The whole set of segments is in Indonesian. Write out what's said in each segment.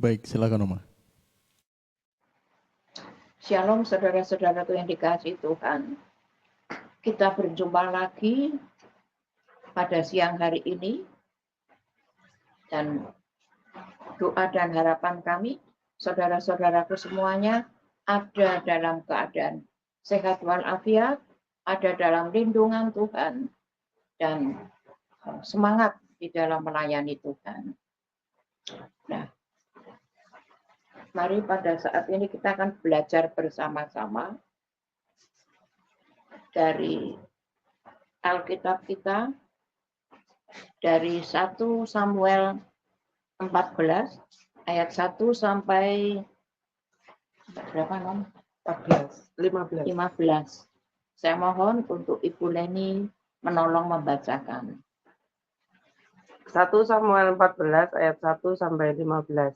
Baik, silakan Oma. Shalom saudara-saudaraku yang dikasihi Tuhan. Kita berjumpa lagi pada siang hari ini. Dan doa dan harapan kami, saudara-saudaraku semuanya, ada dalam keadaan sehat walafiat, ada dalam lindungan Tuhan, dan semangat di dalam melayani Tuhan. Nah, mari pada saat ini kita akan belajar bersama-sama dari Alkitab kita, dari 1 Samuel 14 ayat 1 sampai berapa nom? 15. Saya mohon untuk Ibu Leni menolong membacakan. 1 Samuel 14 ayat 1 sampai 15.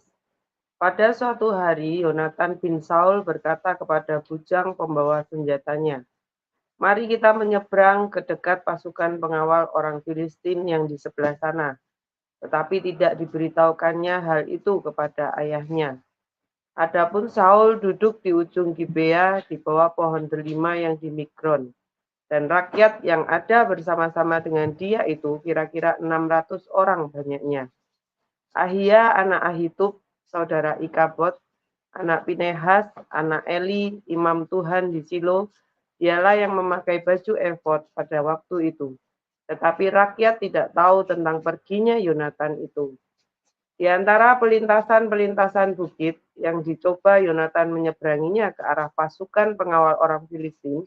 Pada suatu hari, Yonatan bin Saul berkata kepada bujang pembawa senjatanya, "Mari kita menyeberang ke dekat pasukan pengawal orang Filistin yang di sebelah sana." Tetapi tidak diberitahukannya hal itu kepada ayahnya. Adapun Saul duduk di ujung Gibea di bawah pohon delima yang di Migron. Dan rakyat yang ada bersama-sama dengan dia itu kira-kira 600 orang banyaknya. Ahia anak Ahitub, saudara Ikabod, anak Pinehas, anak Eli, imam Tuhan di Silo, dialah yang memakai baju efod pada waktu itu. Tetapi rakyat tidak tahu tentang perginya Yonatan itu. Di antara pelintasan-pelintasan bukit yang dicoba Yonatan menyeberanginya ke arah pasukan pengawal orang Filistin,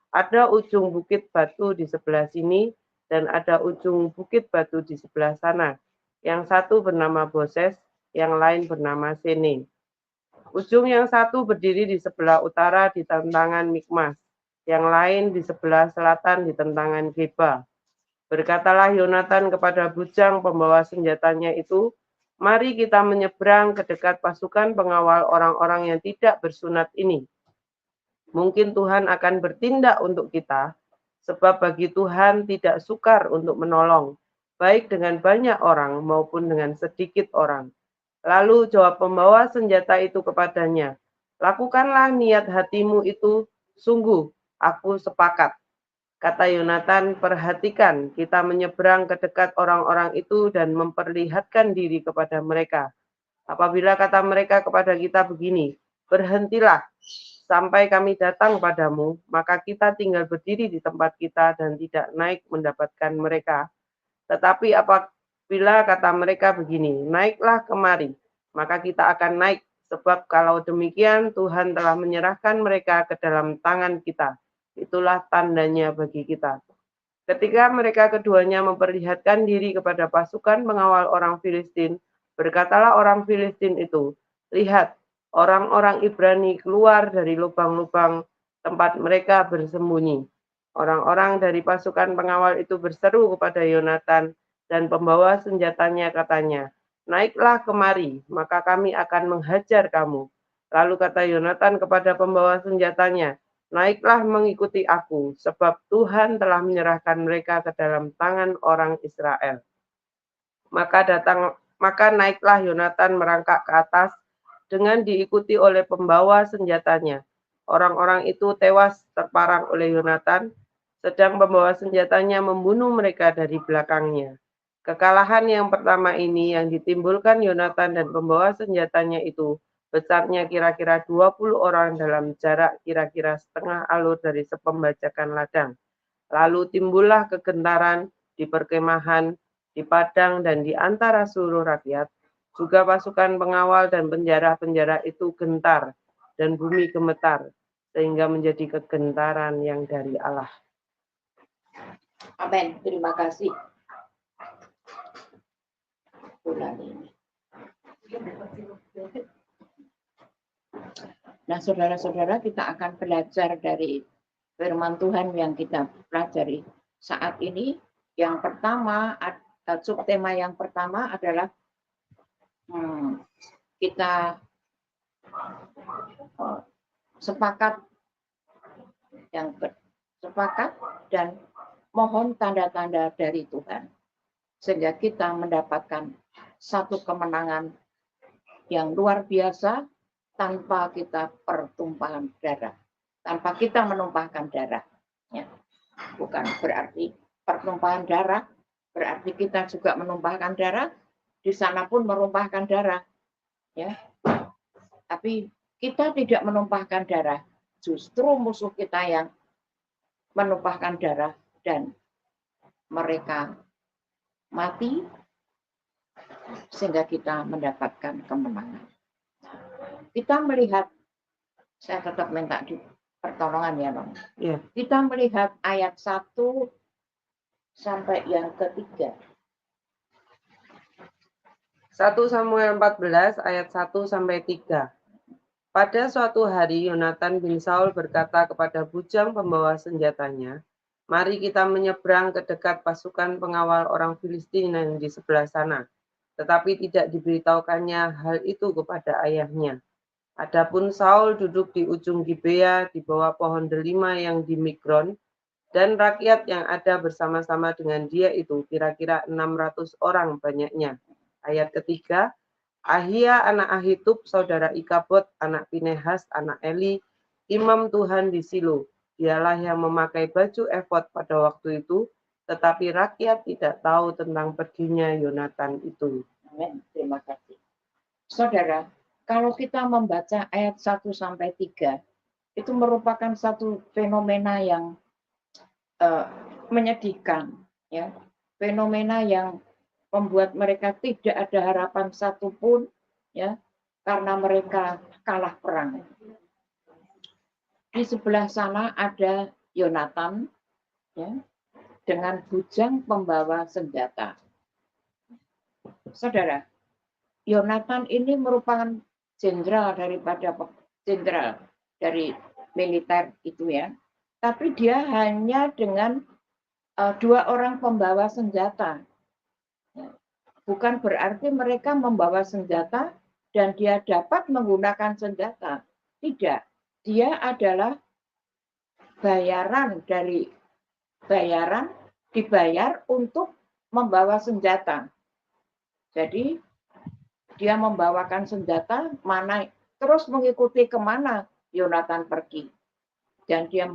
ada ujung bukit batu di sebelah sini dan ada ujung bukit batu di sebelah sana. Yang satu bernama Boses, yang lain bernama Sene. Ujung yang satu berdiri di sebelah utara di tentangan Mikmas, yang lain di sebelah selatan di tentangan Geba. Berkatalah Yonatan kepada bujang pembawa senjatanya itu, "Mari kita menyeberang ke dekat pasukan pengawal orang-orang yang tidak bersunat ini. Mungkin Tuhan akan bertindak untuk kita, sebab bagi Tuhan tidak sukar untuk menolong, baik dengan banyak orang maupun dengan sedikit orang." Lalu jawab pembawa senjata itu kepadanya, "Lakukanlah niat hatimu itu, sungguh aku sepakat." Kata Yonatan, "Perhatikan, kita menyeberang ke dekat orang-orang itu dan memperlihatkan diri kepada mereka. Apabila kata mereka kepada kita begini, 'Berhentilah, sampai kami datang padamu,' maka kita tinggal berdiri di tempat kita dan tidak naik mendapatkan mereka. Tetapi apabila kata mereka begini, 'Naiklah kemari,' maka kita akan naik, sebab kalau demikian Tuhan telah menyerahkan mereka ke dalam tangan kita. Itulah tandanya bagi kita." Ketika mereka keduanya memperlihatkan diri kepada pasukan pengawal orang Filistin, berkatalah orang Filistin itu, "Lihat, orang-orang Ibrani keluar dari lubang-lubang tempat mereka bersembunyi." Orang-orang dari pasukan pengawal itu berseru kepada Yonatan dan pembawa senjatanya katanya, "Naiklah kemari, maka kami akan menghajar kamu." Lalu kata Yonatan kepada pembawa senjatanya, "Naiklah mengikuti aku, sebab Tuhan telah menyerahkan mereka ke dalam tangan orang Israel." Maka naiklah Yonatan merangkak ke atas dengan diikuti oleh pembawa senjatanya. Orang-orang itu tewas terparang oleh Yonatan, sedang pembawa senjatanya membunuh mereka dari belakangnya. Kekalahan yang pertama ini yang ditimbulkan Yonatan dan pembawa senjatanya itu besarnya kira-kira 20 orang dalam jarak kira-kira setengah alur dari sepembajakan ladang. Lalu timbullah kegentaran di perkemahan, di padang, dan di antara seluruh rakyat. Juga pasukan pengawal dan penjara-penjara itu gentar, dan bumi gemetar, sehingga menjadi kegentaran yang dari Allah. Amin. Terima kasih. Bulan ini. Nah, saudara-saudara, kita akan belajar dari firman Tuhan yang kita pelajari saat ini. Yang pertama, subtema yang pertama adalah kita sepakat dan mohon tanda-tanda dari Tuhan, sehingga kita mendapatkan satu kemenangan yang luar biasa tanpa kita pertumpahan darah, tanpa kita menumpahkan darah. Ya. Bukan berarti pertumpahan darah, berarti kita juga menumpahkan darah, di sana pun menumpahkan darah. Ya. Tapi kita tidak menumpahkan darah, justru musuh kita yang menumpahkan darah dan mereka mati sehingga kita mendapatkan kemenangan. Kita melihat, saya tetap minta di pertolongan ya, Bang. Ya. Kita melihat ayat 1 sampai yang ketiga. 1 Samuel 14 ayat 1 sampai 3. Pada suatu hari Yonatan bin Saul berkata kepada bujang pembawa senjatanya, "Mari kita menyeberang ke dekat pasukan pengawal orang Filistin yang di sebelah sana." Tetapi tidak diberitahukannya hal itu kepada ayahnya. Adapun Saul duduk di ujung Gibea di bawah pohon delima yang di Migron, dan rakyat yang ada bersama-sama dengan dia itu kira-kira 600 orang banyaknya. Ayat ketiga, Ahia anak Ahitub, saudara Ikabod, anak Pinehas, anak Eli, imam Tuhan di Silo. Dialah yang memakai baju efod pada waktu itu, tetapi rakyat tidak tahu tentang perginya Yonatan itu. Amin. Terima kasih. Saudara, kalau kita membaca ayat 1 sampai 3, itu merupakan satu fenomena yang menyedihkan, ya. Fenomena yang membuat mereka tidak ada harapan satupun, ya, karena mereka kalah perang. Di sebelah sana ada Yonatan, ya, dengan bujang pembawa senjata. Saudara, Yonatan ini merupakan jenderal dari militer itu, ya. Tapi dia hanya dengan 2 orang pembawa senjata. Bukan berarti mereka membawa senjata dan dia dapat menggunakan senjata. Tidak. Dia adalah dibayar untuk membawa senjata. Jadi dia membawakan senjata, terus mengikuti kemana Yonatan pergi. Dan dia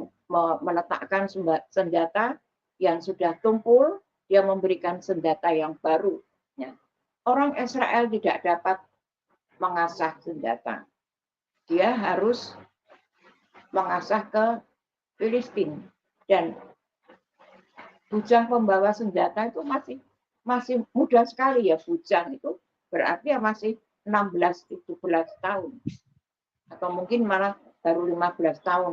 meletakkan senjata yang sudah tumpul, dia memberikan senjata yang baru. Ya. Orang Israel tidak dapat mengasah senjata. Dia harus mengasah ke Filistin. Dan bujang pembawa senjata itu masih muda sekali ya, bujang itu berarti ya masih 16-17 tahun. Atau mungkin malah baru 15 tahun,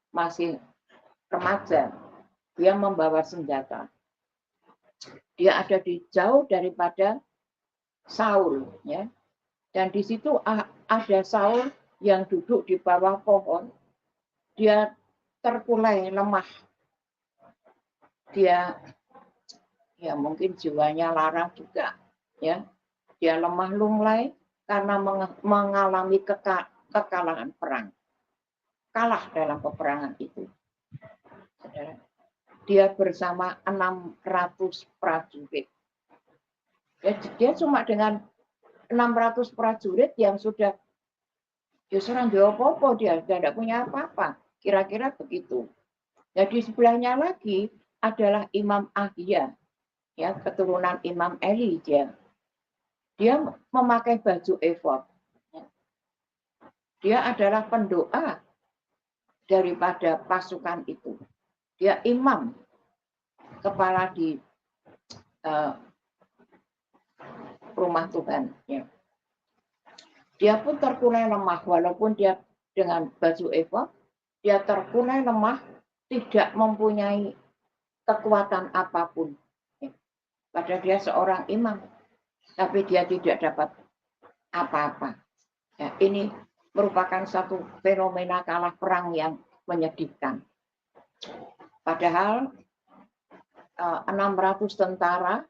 masih remaja. Dia membawa senjata. Dia ada jauh daripada Saul, ya. Dan di situ ada Saul yang duduk di bawah pohon. Dia terkulai lemah. Dia ya mungkin jiwanya lara juga, ya. Dia lemah lunglai karena mengalami kekalahan perang. Kalah dalam peperangan itu. Saudara. Dia bersama 600 prajurit. Dia cuma dengan 600 prajurit yang sudah serang apa-apa, dia tidak punya apa-apa. Kira-kira begitu. Jadi sebelahnya lagi adalah Imam Ahia, ya, keturunan Imam Eli dia. Dia memakai baju efod. Dia adalah pendoa daripada pasukan itu. Dia imam, kepala di rumah Tuhan. Ya. Dia pun terkulai lemah, walaupun dia dengan baju efod, dia terkulai lemah, tidak mempunyai kekuatan apapun. Ya. Padahal dia seorang imam, tapi dia tidak dapat apa-apa. Ya, ini merupakan satu fenomena kalah perang yang menyedihkan. Padahal 600 tentara,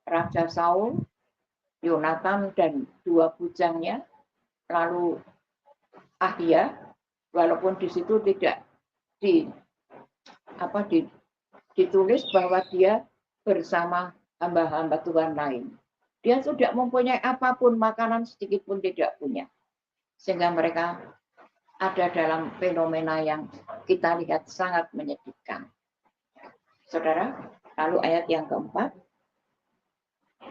Raja Saul, Yonatan dan 2 bujangnya, lalu Ahia, walaupun di situ tidak ditulis bahwa dia bersama hamba-hamba Tuhan lain. Dia sudah mempunyai apapun, makanan sedikit pun tidak punya. Sehingga mereka ada dalam fenomena yang kita lihat sangat menyedihkan. Saudara, lalu ayat yang keempat,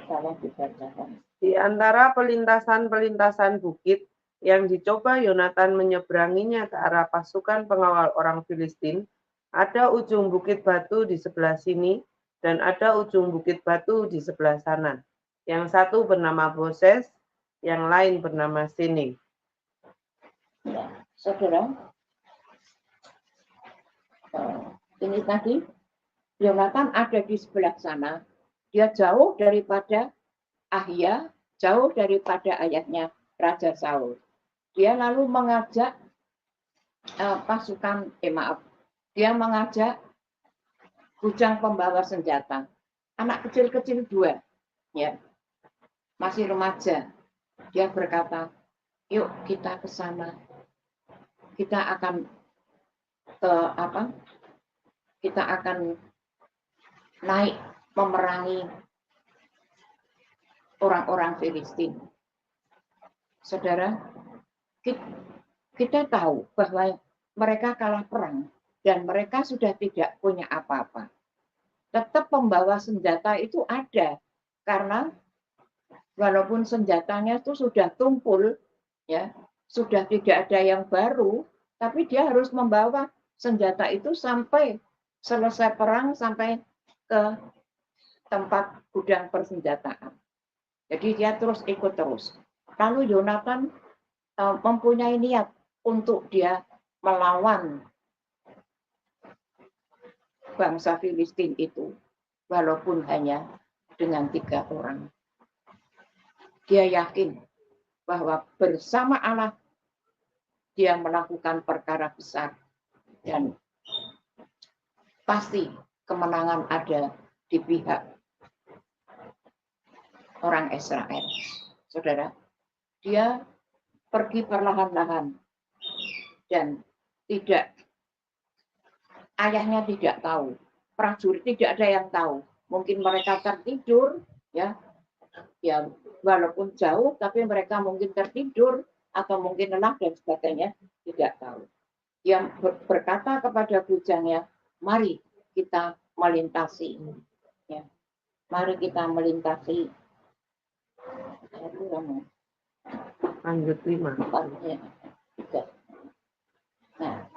tolong dibacakan. Di antara pelintasan-pelintasan bukit yang dicoba Yonatan menyeberanginya ke arah pasukan pengawal orang Filistin, ada ujung bukit batu di sebelah sini dan ada ujung bukit batu di sebelah sana. Yang satu bernama Boses, yang lain bernama Sene. Ya, saudara, ini tadi Yonatan ada di sebelah sana. Dia jauh daripada Ahia, jauh daripada ayahnya Raja Saul. Dia lalu mengajak dia mengajak bujang pembawa senjata, anak kecil-kecil 2, ya, masih remaja. Dia berkata, yuk kita ke sana, kita akan kita akan naik memerangi orang-orang Filistin. Saudara, kita tahu bahwa mereka kalah perang dan mereka sudah tidak punya apa-apa. Tetap pembawa senjata itu ada, karena walaupun senjatanya itu sudah tumpul, ya, sudah tidak ada yang baru, tapi dia harus membawa senjata itu sampai selesai perang, sampai ke tempat gudang persenjataan. Jadi dia terus ikut terus. Lalu Yonatan mempunyai niat untuk dia melawan bangsa Filistin itu, walaupun hanya dengan 3 orang. Dia yakin bahwa bersama Allah dia melakukan perkara besar dan pasti kemenangan ada di pihak orang Israel. Saudara, dia pergi perlahan-lahan dan ayahnya tidak tahu, prajurit tidak ada yang tahu. Mungkin mereka tertidur, ya walaupun jauh, tapi mereka mungkin tertidur atau mungkin lelah dan sebagainya, tidak tahu. Dia berkata kepada bujangnya, mari kita melintasi, ya, mari kita melintasi. Lanjut 5. Nah,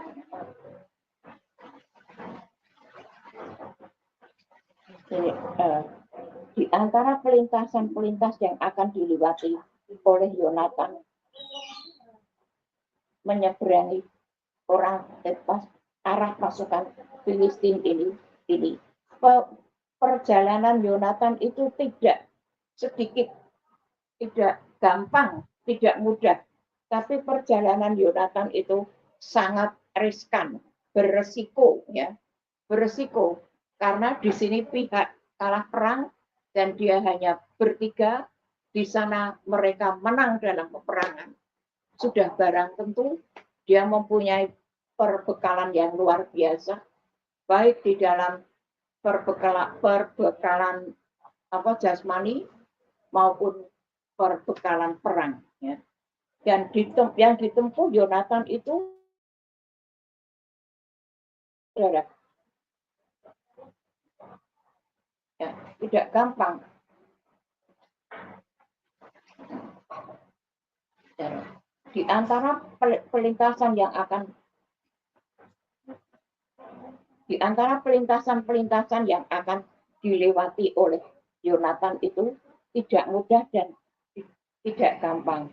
di antara pelintasan-pelintas yang akan dilewati oleh Yonatan menyeberangi orang arah pasukan Filistin ini perjalanan Yonatan itu tidak sedikit, tidak gampang, tidak mudah, tapi perjalanan Yonatan itu sangat riskan, beresiko, ya, beresiko, karena di sini pihak kalah perang dan dia hanya bertiga, di sana mereka menang dalam peperangan. Sudah barang tentu dia mempunyai perbekalan yang luar biasa, baik di dalam perbekalan jasmani maupun perbekalan perang, ya. Dan yang ditempuh Yonatan itu ya, tidak gampang. Di antara pelintasan yang akan dilewati oleh Yonatan itu tidak mudah dan tidak gampang.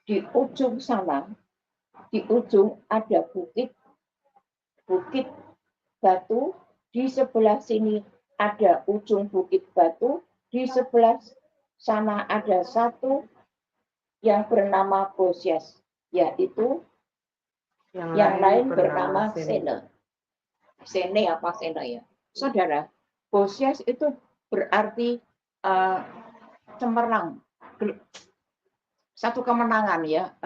Di ujung sana, di ujung ada bukit batu, di sebelah sini ada ujung bukit batu, di sebelah sana ada satu yang bernama Boses, yaitu yang lain bernama Sene. Sene apa Sene, ya? Saudara, Boses itu berarti cemerlang, satu kemenangan, ya,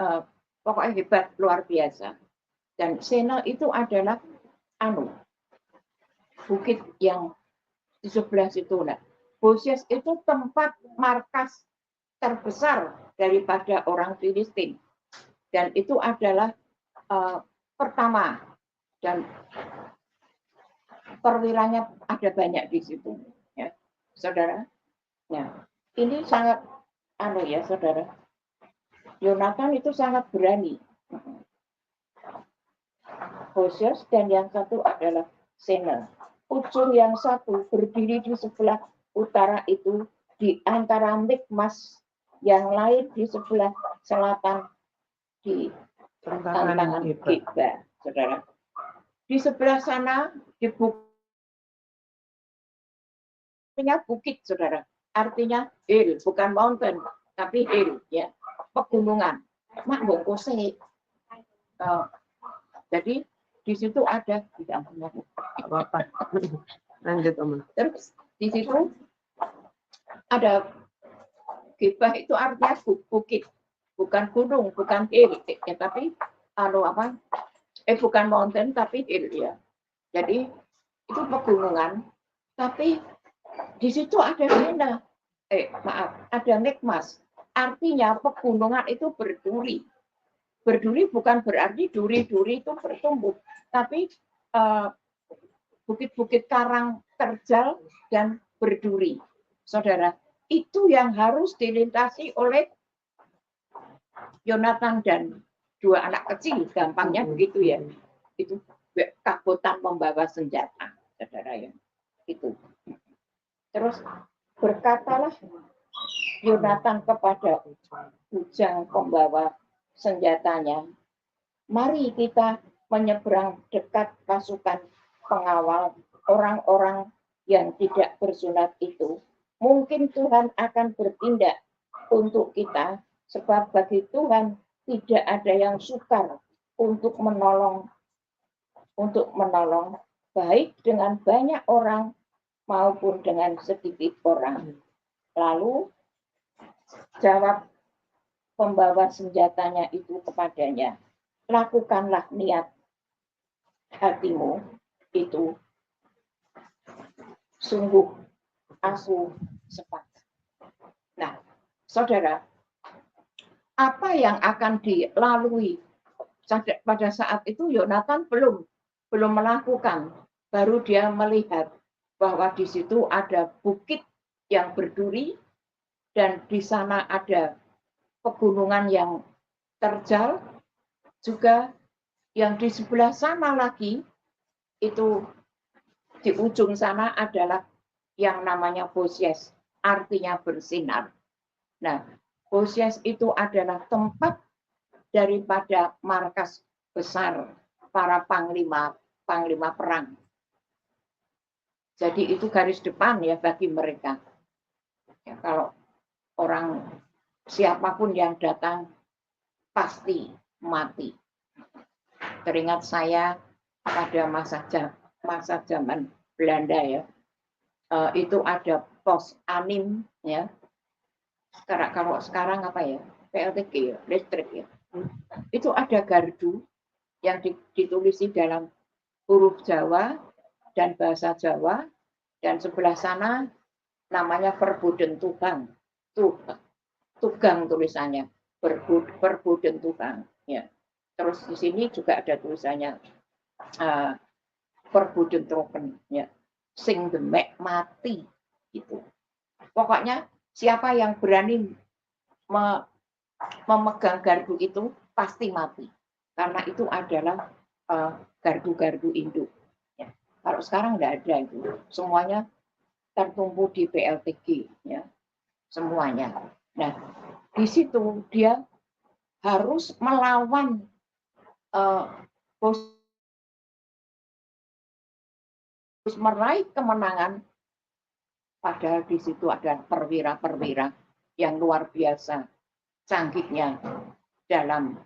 pokoknya hebat, luar biasa. Dan Sene itu adalah bukit yang di sebelah situ. Boses itu tempat markas terbesar daripada orang Filistin. Dan itu adalah pertama, dan perwiranya ada banyak di situ, ya, saudara. Ya, ini sangat, ya, saudara. Yonatan itu sangat berani. Hosius dan yang satu adalah Sena. Ujung yang satu berdiri di sebelah utara itu di antara Mikmas, yang lain di sebelah selatan di tantangan Geba, saudara. Di sebelah sana di bukit, saudara. Artinya hill, bukan mountain, tapi hill, ya, pegunungan. Mak bongkose. Jadi di situ ada, tidak apa-apa. Lanjut, Om. Terus di situ ada Gibah, itu artinya bukit, bukan gunung, bukan hill, ya, tapi bukan mountain tapi hill, ya. Jadi itu pegunungan, tapi di situ ada ada Mikmas. Artinya pegunungan itu berduri. Berduri bukan berarti duri-duri itu bertumbuh, tapi bukit-bukit karang terjal dan berduri. Saudara, itu yang harus dilintasi oleh Yonatan dan dua anak kecil, gampangnya begitu, ya. Itu kabutan membawa senjata, saudara, ya. Itu. Terus berkatalah Yonatan kepada bujang pembawa senjatanya, mari kita menyeberang dekat pasukan pengawal orang-orang yang tidak bersunat itu. Mungkin Tuhan akan bertindak untuk kita, sebab bagi Tuhan tidak ada yang sukar untuk menolong baik dengan banyak orang maupun dengan sedikit orang. Lalu jawab pembawa senjatanya itu kepadanya, lakukanlah niat hatimu itu sungguh aku sepakat. Nah, saudara, apa yang akan dilalui pada saat itu? Yonatan belum melakukan, baru dia melihat bahwa di situ ada bukit yang berduri dan di sana ada pegunungan yang terjal, juga yang di sebelah sana lagi itu di ujung sana adalah yang namanya Boses, artinya bersinar. Nah, Boses itu adalah tempat daripada markas besar para panglima perang. Jadi itu garis depan, ya, bagi mereka. Ya, kalau orang siapapun yang datang pasti mati. Teringat saya pada masa zaman Belanda, ya, itu ada pos anim, ya. Kalau sekarang apa, ya, PLTG, ya, listrik, ya. Itu ada gardu yang ditulisi dalam huruf Jawa dan bahasa Jawa, dan sebelah sana namanya Perbuden Tugang. Tugang tulisannya, Perbuden Tugang, ya. Terus di sini juga ada tulisannya Perbuden Tropen, ya. Sing demek mati, gitu. Pokoknya siapa yang berani memegang gardu itu pasti mati, karena itu adalah gardu-gardu induk. Ya. Kalau sekarang nggak ada itu, semuanya tertumpu di PLTG, ya, semuanya. Nah, di situ dia harus melawan harus meraih kemenangan, padahal di situ ada perwira-perwira yang luar biasa canggihnya dalam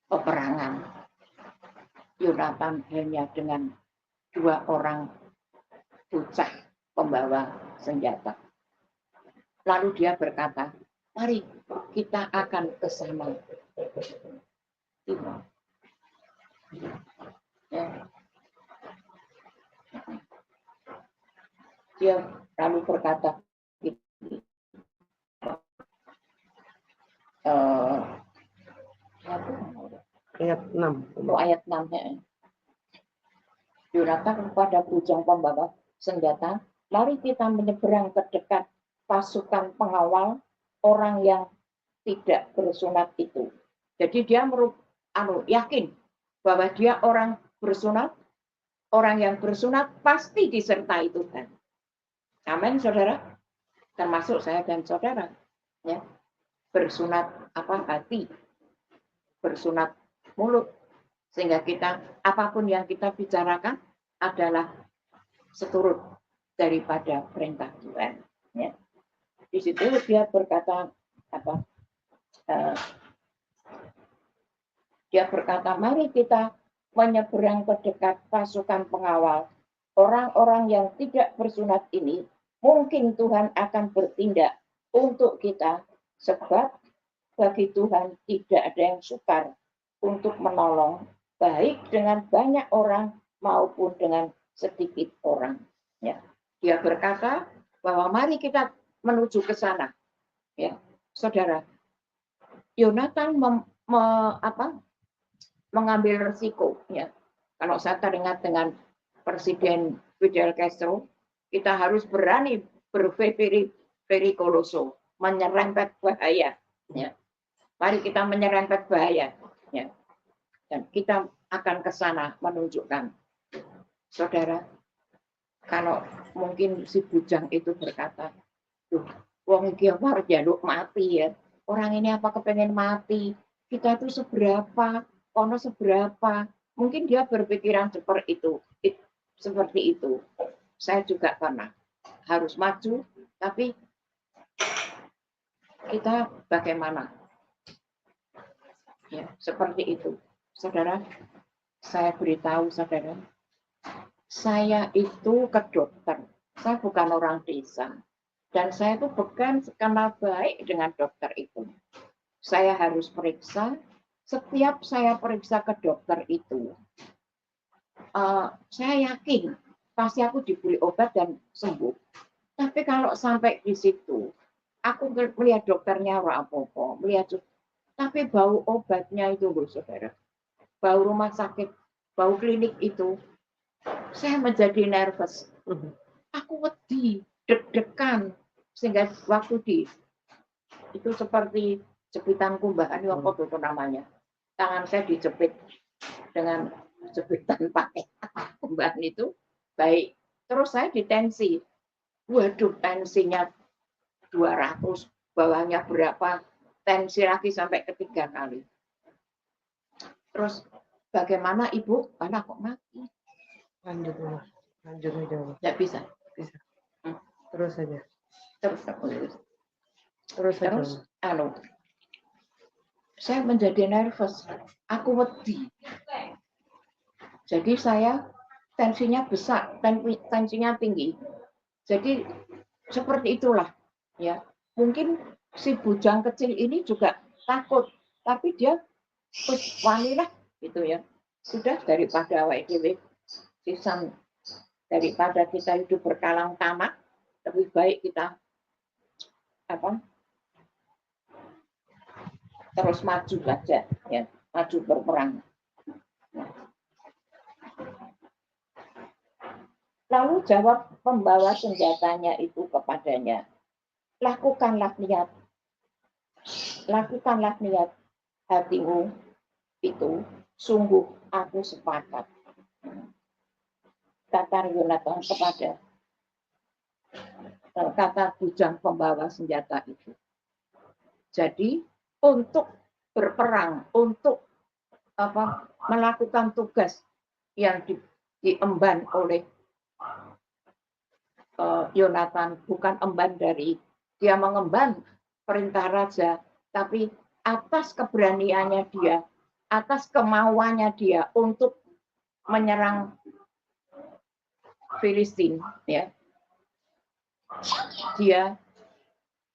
peperangan. Yonatan hanya dengan 2 orang bocah pembawa senjata. Lalu dia berkata, mari kita akan ke sana. Ya. Dia lalu berkata, Ayat 6. Ayat 6 ya. Yonatan kepada bujang pembawa senjata, mari kita menyeberang ke dekat pasukan pengawal orang yang tidak bersunat itu. Jadi dia yakin bahwa dia orang bersunat, orang yang bersunat pasti disertai Tuhan. Amin, saudara. Termasuk saya dan saudara. Ya. Bersunat hati, bersunat mulut, sehingga kita apapun yang kita bicarakan adalah seturut daripada perintah Tuhan. Ya. Di situ dia berkata mari kita menyeberang ke dekat pasukan pengawal orang-orang yang tidak bersunat ini. Mungkin Tuhan akan bertindak untuk kita, sebab bagi Tuhan tidak ada yang sukar untuk menolong, baik dengan banyak orang maupun dengan sedikit orang. Ya. Dia berkata bahwa mari kita menuju ke sana. Ya, saudara. Yonatan mengambil resiko. Ya. Kalau saya teringat dengan Presiden Fidel Castro, kita harus berani berperikoloso, menyerempet bahaya. Ya. Mari kita menyerempet bahaya. Ya. Dan kita akan ke sana menunjukkan. Saudara, kalau mungkin si bujang itu berkata, wong iki apa jaluk mati ya. Orang ini apa kepengen mati? Kita itu seberapa? Kono seberapa? Mungkin dia berpikiran seperti itu. Saya juga pernah harus maju, tapi kita bagaimana? Ya, seperti itu. Saudara, saya beritahu saudara, saya itu ke dokter. Saya bukan orang desa. Dan saya itu bukan kenal baik dengan dokter itu. Saya harus periksa. Setiap saya periksa ke dokter itu, saya yakin pasti aku diberi obat dan sembuh. Tapi kalau sampai di situ, aku melihat dokternya apa-apa, tapi bau obatnya itu, saudara, bau rumah sakit, bau klinik itu, saya menjadi nervous. Aku wedi, deg-degan, sehingga waktu itu seperti jepitan kumbahan, apa itu namanya? Tangan saya dijepit dengan jepitan pakai kumbahan itu, baik. Terus saya ditensi. Waduh, tensinya 200, bawahnya berapa, tensi lagi sampai ketiga kali. Terus bagaimana Ibu? Karena kok mati? Lanjut aja. Nggak bisa. Terus saja. Terus saya menjadi nervous. Aku wedi. Jadi saya tensinya besar, tensinya tinggi. Jadi seperti itulah, ya. Mungkin si bujang kecil ini juga takut, tapi dia wanilah gitu ya. Sudah daripada awake dhewe sisan, daripada kita hidup berkalang tamak, lebih baik kita terus maju saja, ya, maju berperang. Lalu jawab pembawa senjatanya itu kepadanya, lakukanlah niat hatimu itu, sungguh aku sepakat. Kata Yonatan kata bujang pembawa senjata itu. Jadi untuk berperang, untuk melakukan tugas yang diemban oleh Yonatan, bukan emban dari dia mengemban perintah raja, tapi atas keberaniannya dia, atas kemauannya dia untuk menyerang Filistin, ya. Dia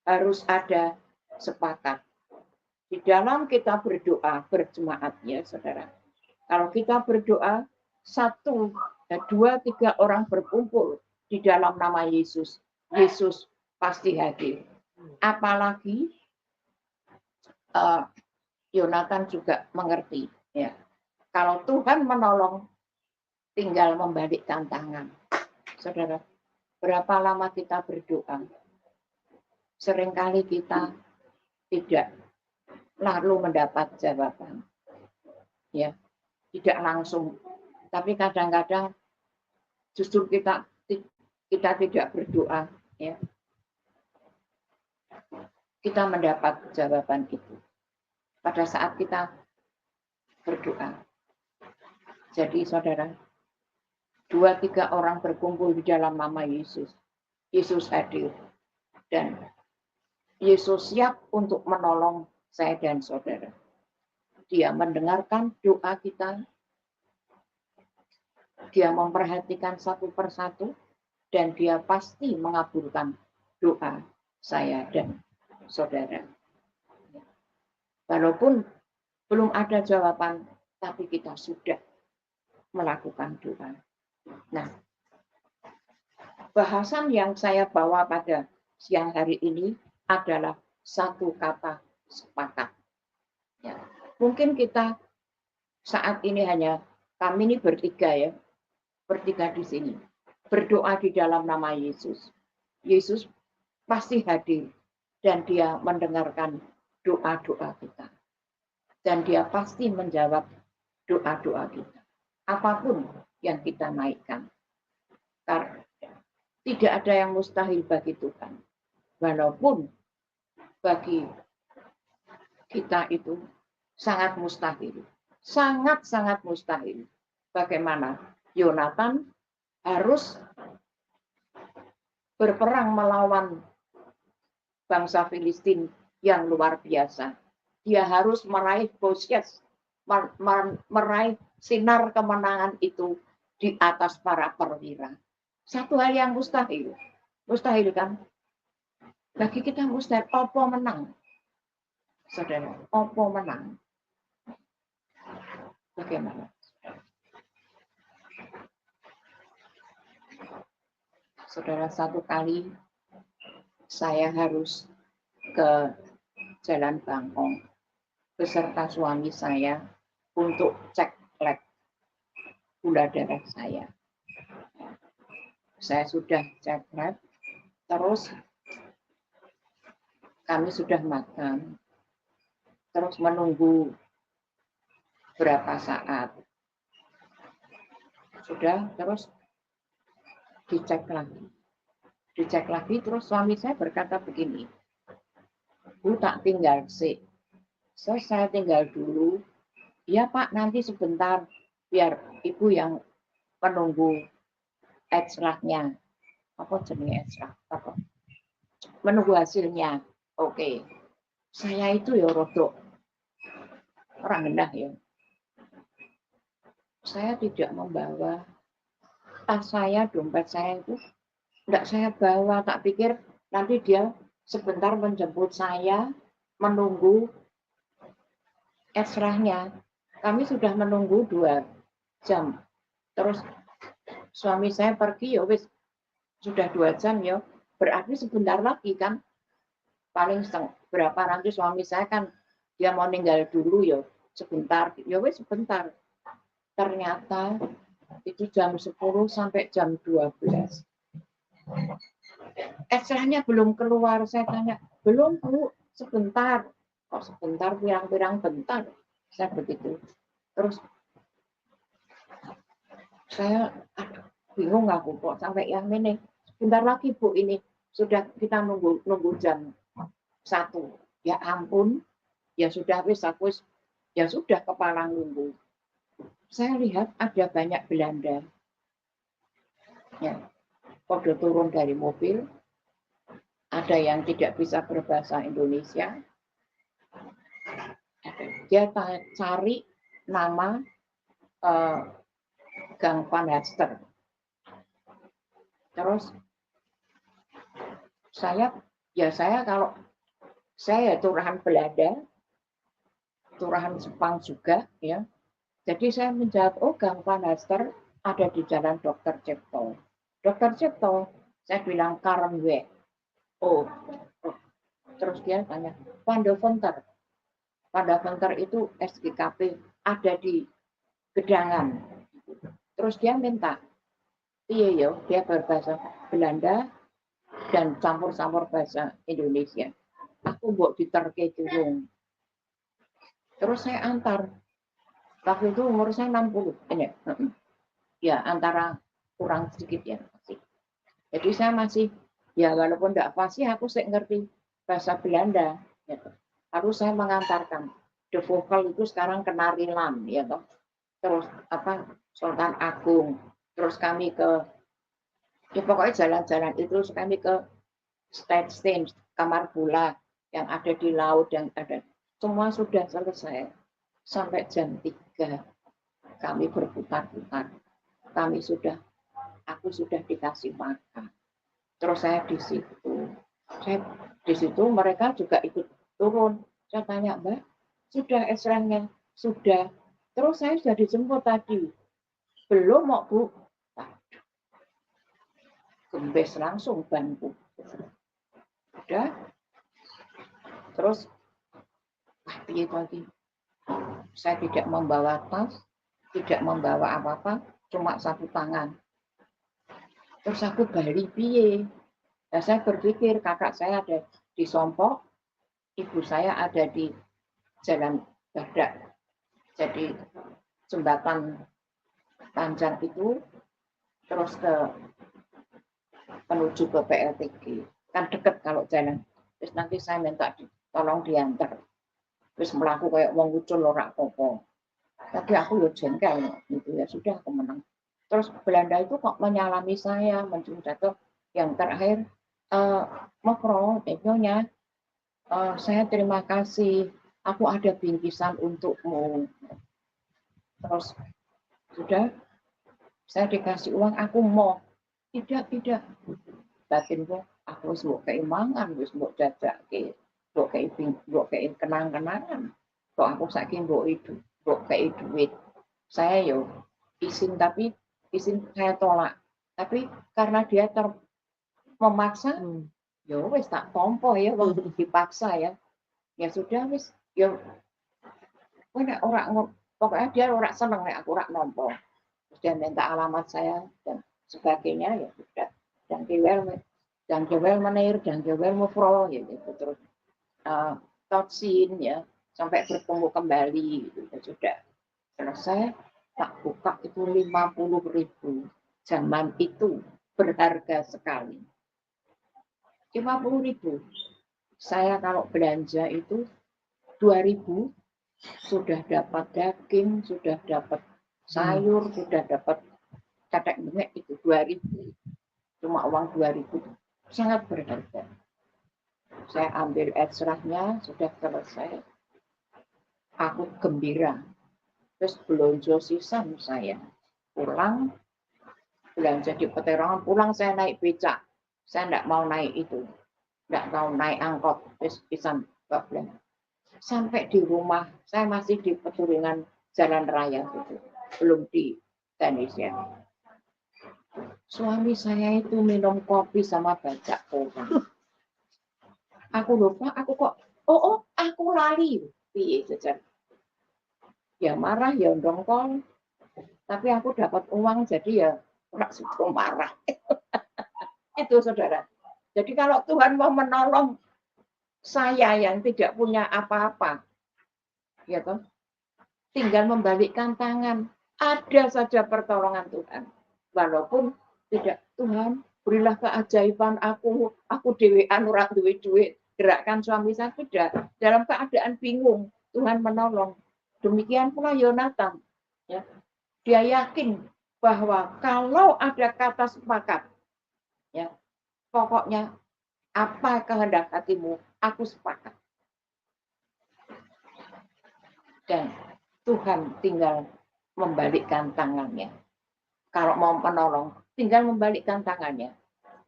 harus ada sepakat. Di dalam kita berdoa berjemaat, ya saudara. Kalau kita berdoa, 1, 2, 3 orang berkumpul di dalam nama Yesus, Yesus pasti hadir. Apalagi Yonatan juga mengerti, ya. Kalau Tuhan menolong, tinggal membalikkan tangan. Saudara, berapa lama kita berdoa? Seringkali kita tidak lalu mendapat jawaban, ya, tidak langsung. Tapi kadang-kadang justru kita tidak berdoa, ya, kita mendapat jawaban itu pada saat kita berdoa. Jadi saudara, 2-3 orang berkumpul di dalam nama Yesus, Yesus hadir, dan Yesus siap untuk menolong saya dan saudara. Dia mendengarkan doa kita, dia memperhatikan satu persatu, dan dia pasti mengabulkan doa saya dan saudara. Walaupun belum ada jawaban, tapi kita sudah melakukan doa. Nah, bahasan yang saya bawa pada siang hari ini adalah satu kata sepakat. Ya. Mungkin kita saat ini hanya kami ini bertiga, ya, bertiga di sini berdoa di dalam nama Yesus. Yesus pasti hadir dan dia mendengarkan doa-doa kita, dan dia pasti menjawab doa-doa kita, apapun yang kita naikkan. Karena tidak ada yang mustahil bagi Tuhan. Walaupun bagi kita itu sangat mustahil. Sangat-sangat mustahil. Bagaimana Yonatan harus berperang melawan bangsa Filistin yang luar biasa. Dia harus meraih Goliat, meraih sinar kemenangan itu di atas para perwira. Satu hal yang mustahil. Mustahil kan? Bagi kita mustahil. Opo menang. Saudara, opo menang. Bagaimana? Saudara, satu kali saya harus ke Jalan Bangkong beserta suami saya untuk cek lab gula darah saya. Saya sudah cek lab, terus kami sudah makan, terus menunggu berapa saat. Sudah, terus dicek lagi, terus suami saya berkata begini, Bu, tak tinggal sih. So, saya tinggal dulu. Ya Pak, nanti sebentar biar Ibu yang menunggu X-ray-nya. Apa jenis X-ray? Apa? Menunggu hasilnya. Oke. Saya itu ya rodok orang gendah ya. Saya tidak membawa tas saya, dompet saya itu enggak saya bawa. Tak pikir nanti dia sebentar menjemput saya, menunggu X-ray-nya. Kami sudah menunggu 2 jam. Terus suami saya pergi, ya wis sudah 2 jam ya. Berarti sebentar lagi kan. Paling berapa nanti suami saya kan dia mau ninggal dulu ya sebentar. Ya wis sebentar. Ternyata itu jam 10 sampai jam 12. X-ray-nya belum keluar. Saya tanya, belum Bu, sebentar. Kok sebentar, pirang-pirang bentar. Saya begitu. Terus saya bingung aku kok sampai yang ini. Sebentar lagi Bu, ini sudah kita nunggu jam 1. Ya ampun, ya sudah wis aku ya sudah kepala nunggu. Saya lihat ada banyak Belanda. Ya, pada turun dari mobil. Ada yang tidak bisa berbahasa Indonesia. Dia cari nama Gang Van Haster. Terus saya kalau saya turahan Belanda, turahan Jepang juga, ya. Jadi saya menjawab, oh Gang Van Haster ada di Jalan Dr. Cipto. Dr. Cipto, saya bilang Karenwe. Oh, terus dia tanya, Van de Vonter. pada Venter itu SGKP ada di gedangan. Terus dia minta, iya yo, dia berbahasa Belanda dan campur-campur bahasa Indonesia. Aku buat diterke turung. Terus saya antar. Waktu itu umur saya 60. Ini, ya antara kurang sedikit ya. Jadi saya masih, ya walaupun tidak fasih, aku sih ngerti bahasa Belanda. Gitu. Harus saya mengantarkan. The Vocal itu sekarang Kenarilan, ya toh. Terus apa Sultan Agung. Terus kami ke, ya pokoknya jalan-jalan itu kami ke State Kamar Bola yang ada di laut, yang ada. Semua sudah selesai. Sampai jam 3 kami berputar-putar. Aku sudah dikasih makan. Terus saya di situ mereka juga ikut turun. Saya tanya, Mbak, sudah esranya? Sudah. Terus saya sudah dijemput tadi. Belum mau Bu. Gembes langsung bantu. Udah. Terus, piye lagi? Saya tidak membawa tas, tidak membawa apa-apa, cuma satu tangan. Terus aku balik piye? Nah, saya berpikir kakak saya ada di Sompok, ibu saya ada di Jalan Badak. Jadi jembatan panjang itu terus menuju ke PLTG. Kan deket kalau jalan. Terus nanti saya minta tolong diantar. Terus melaku kayak wong ucul ora apa-apa. Tapi aku yo jengkel gitu ya, sudah aku menang. Terus Belanda itu kok menyalami saya, mencium jatuh. Yang terakhir, Mokro, nyonya, saya terima kasih, aku ada bingkisan untukmu. Terus sudah, saya dikasih uang, aku mau. Tidak. Batinku, aku harus mau keimangan, harus mau jajak, mau kenang-kenangan. Kok aku saking mau itu, mau kei duit. Saya yo izin, tapi izin saya tolak. Tapi karena dia memaksa, yo wis tak tompo ya, dipaksa ya. Ya sudah wis, yo orang pokoknya dia orang seneng nek aku ora nompo. Dia minta alamat saya dan sebagainya, ya sudah. Dan kewel menir, dan kewel mufro, ya gitu. Terus totsin ya, sampai bertemu kembali, gitu. Ya sudah selesai. Tak buka itu 50.000. Zaman itu berharga sekali. 50.000. Saya kalau belanja itu 2.000 sudah dapat daging, sudah dapat sayur, sudah dapat catek bengek itu 2.000. Cuma uang 2.000 sangat berharga. Saya ambil eksrahnya, sudah selesai. Aku gembira. Terus belanja sisan saya. Pulang, belanja di Peterongan, pulang saya naik becak. Saya tidak mau naik itu. Tidak mau naik angkot. Terus pisan problem. Sampai di rumah, saya masih di Peturingan Jalan Raya gitu. Belum di Indonesia. Suami saya itu minum kopi sama baca koran. Aku lupa, aku kok, aku lali. Piye jajan. Ya marah, ya dongkol. Tapi aku dapat uang, jadi ya ora suka marah. Itu saudara. Jadi kalau Tuhan mau menolong saya yang tidak punya apa-apa, ya toh, tinggal membalikkan tangan. Ada saja pertolongan Tuhan. Walaupun tidak, Tuhan berilah keajaiban aku dewean ora duwe duit, gerakkan suami saya tidak. Dalam keadaan bingung, Tuhan menolong. Demikian pula Yonatan. Ya. Dia yakin bahwa kalau ada kata sepakat, ya, pokoknya apa kehendak hatimu, aku sepakat. Dan Tuhan tinggal membalikkan tangannya. Kalau mau menolong, tinggal membalikkan tangannya.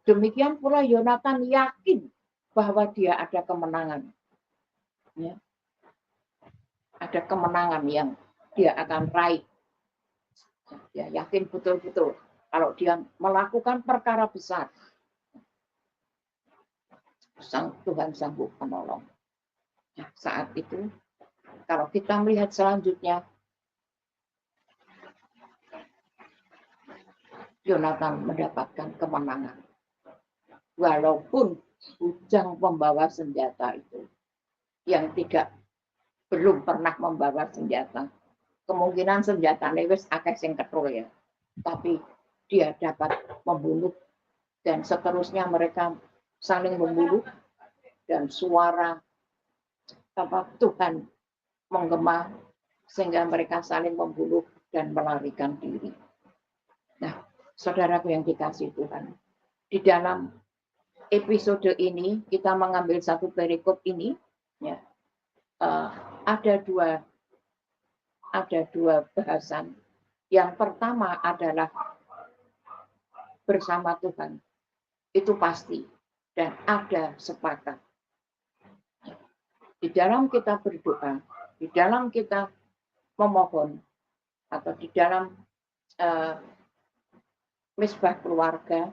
Demikian pula Yonatan yakin bahwa dia ada kemenangan. Ya. Ada kemenangan yang dia akan raih. Dia yakin betul-betul kalau dia melakukan perkara besar, Sang Tuhan sanggup menolong. Nah, saat itu kalau kita melihat selanjutnya, Yonatan mendapatkan kemenangan. Walaupun bujang pembawa senjata itu yang belum pernah membawa senjata, kemungkinan senjata wis akeh sing ketul ya, tapi dia dapat membunuh, dan seterusnya mereka saling membunuh, dan suara Tuhan menggema sehingga mereka saling membunuh dan melarikan diri. Nah, saudaraku yang dikasihi Tuhan, di dalam episode ini kita mengambil satu perikop ini, ya, ada dua bahasan. Yang pertama adalah bersama Tuhan, itu pasti, dan ada sepakat. Di dalam kita berdoa, di dalam kita memohon, atau di dalam misbah keluarga,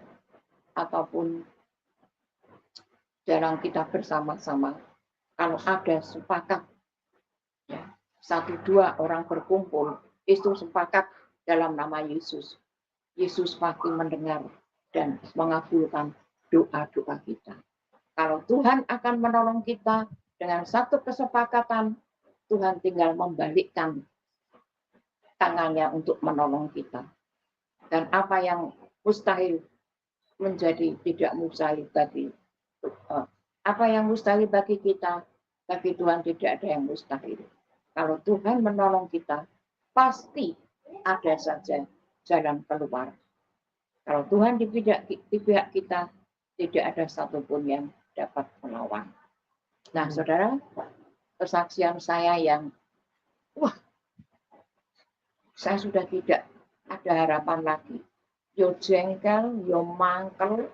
ataupun dalam kita bersama-sama, kalau ada sepakat, ya, 1-2 orang berkumpul, itu sepakat dalam nama Yesus. Yesus pasti mendengar dan mengabulkan doa-doa kita. Kalau Tuhan akan menolong kita dengan satu kesepakatan, Tuhan tinggal membalikkan tangannya untuk menolong kita. Dan apa yang mustahil menjadi tidak mustahil bagi apa yang mustahil bagi kita, bagi Tuhan tidak ada yang mustahil. Kalau Tuhan menolong kita, pasti ada saja jalan keluar. Kalau Tuhan di pihak kita, tidak ada satupun yang dapat melawan. Nah, saudara, kesaksian saya yang, saya sudah tidak ada harapan lagi. Yo jengkel, yo mangkel,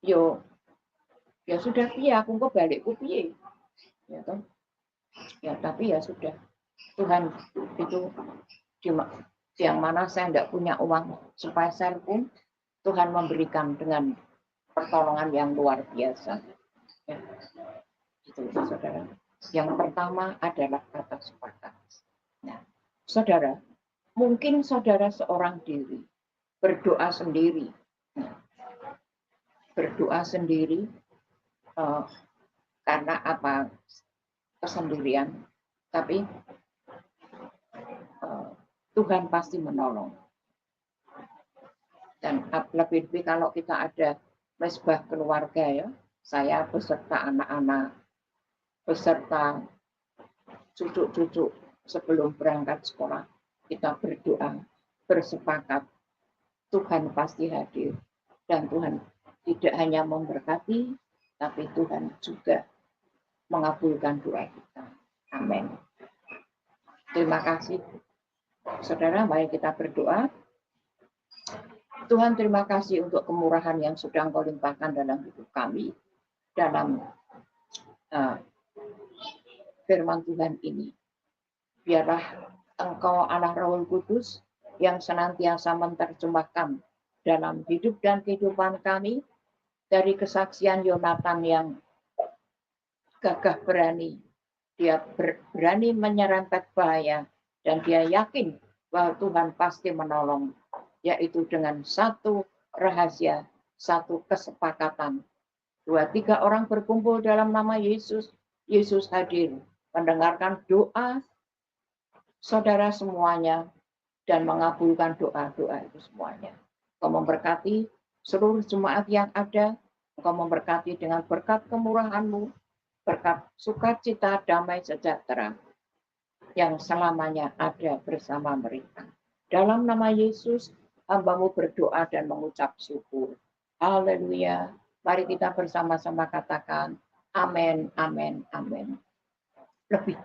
yo ya sudah piye, aku kok balikku piye, ya toh, ya tapi ya sudah, Tuhan itu yang mana saya tidak punya uang sepeser pun, Tuhan memberikan dengan pertolongan yang luar biasa, ya. Itu saudara. Yang pertama adalah kata sepakat. Nah, saudara, mungkin saudara seorang diri berdoa sendiri, berdoa sendiri. Karena apa? Kesendirian, tapi Tuhan pasti menolong. Dan lebih-lebih kalau kita ada mesbah keluarga, ya, saya beserta anak-anak, beserta cucu-cucu sebelum berangkat sekolah, kita berdoa, bersepakat, Tuhan pasti hadir, dan Tuhan tidak hanya memberkati, tapi Tuhan juga mengabulkan doa kita. Amin. Terima kasih. Saudara, mari kita berdoa. Tuhan, terima kasih untuk kemurahan yang sudah Engkau limpahkan dalam hidup kami, dalam firman Tuhan ini. Biarlah Engkau Allah Roh Kudus yang senantiasa menerjemahkan dalam hidup dan kehidupan kami, dari kesaksian Yonatan yang gagah berani, dia berani menyerempet bahaya, dan dia yakin bahwa Tuhan pasti menolong, yaitu dengan satu rahasia, satu kesepakatan. 2-3 orang berkumpul dalam nama Yesus, Yesus hadir, mendengarkan doa saudara semuanya, dan mengabulkan doa-doa itu semuanya. Engkau memberkati seluruh jemaat yang ada, Engkau memberkati dengan berkat kemurahan-Mu, berkat sukacita, damai sejahtera yang selamanya ada bersama mereka. Dalam nama Yesus, hamba-Mu berdoa dan mengucap syukur. Haleluya. Mari kita bersama-sama katakan, amin, amin, amin. Lebih